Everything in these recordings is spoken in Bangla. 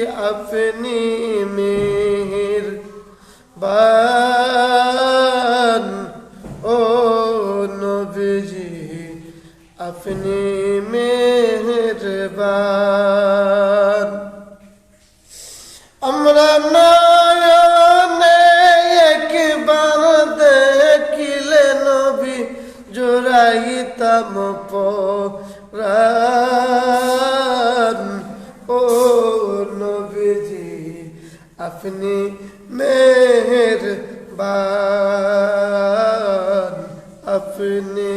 अपनी मेहरबान ओ नबीजी अपनी मेहरबान আমরা নয়নে একবার দেখিলে নবী জোড়াইতাম পরাণ ও নবীজি আপনি মেহেরবান আপনি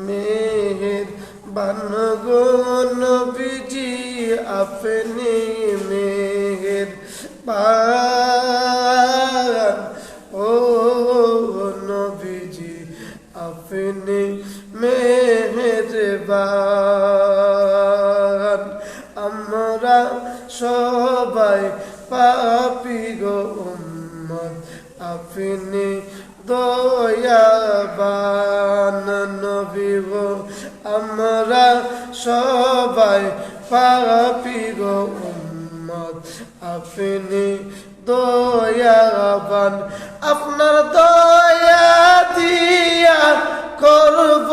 মেহেরবান গো নবীজি আপনি মেহেরবান ও নবীজি আপনি মেহেরবান আমরা সবাই পাপী গো উম্মত আপনি দয়াবান নবী গো আমরা সবাই পাপী গো উম্মত আপনি দয়াবান আপনার দয়া দিয়া করব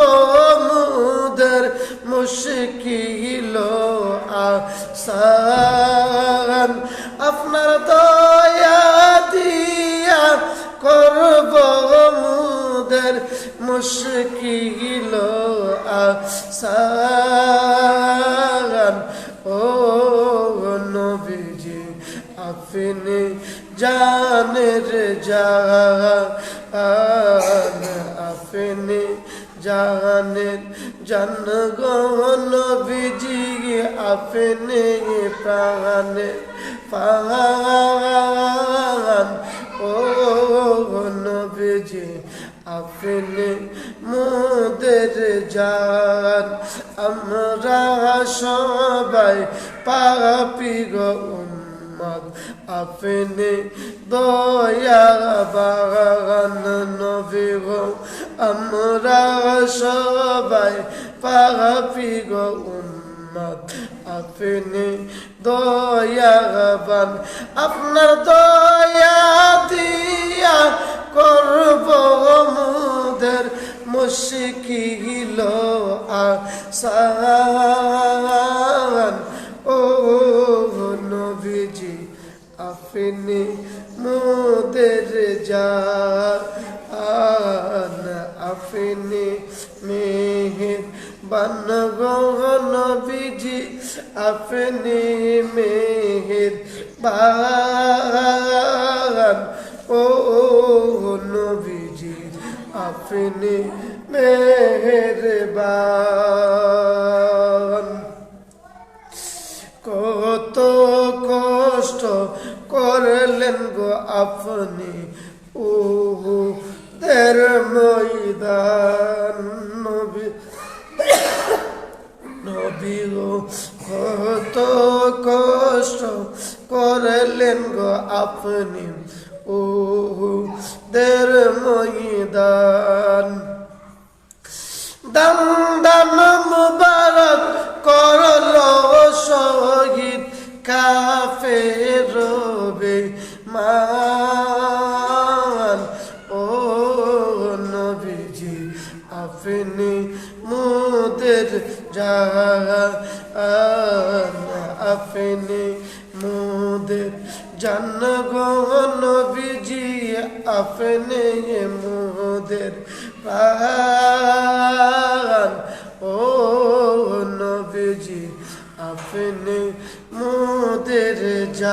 মুদের মুশকিল আসান আপনার দয়া দিয়া করব মুদের মুশকিল আসান ও নবীজি আপনি জানের জান আপনি জানের জান গো নবীজি আপনি প্রাণের প্রাণ ও নবীজি আপনি মোদের জান আমরা সবাই পাপী গো উম্মত আপনি দয়াবান নবী গো আমরা সবাই পাপী গো উম্মত আপনি দয়াবান আপনার দয়া দিয়া করব মুদের মুশকিল আসান ও নবীজি আপনি মোদের জান আপনি মেহেরবান গো নবীজি আপনি মেহেরবান ও নবীজি আপনি মেহেরবান কত কষ্ট করলেন গো আপনি উহুদের ময়দান নবী নবী গো কত কষ্ট করলেন গো আপনি উহুদের ময়দান দাম দাম মুবারক করলো শহীদ কাফের বেঈমান ও নবীজি আপনি মোদের জান আপনি মোদের জান গো নবীজি আপনি মোদের প্রাণ ও নবীজি আপনি মোদের জান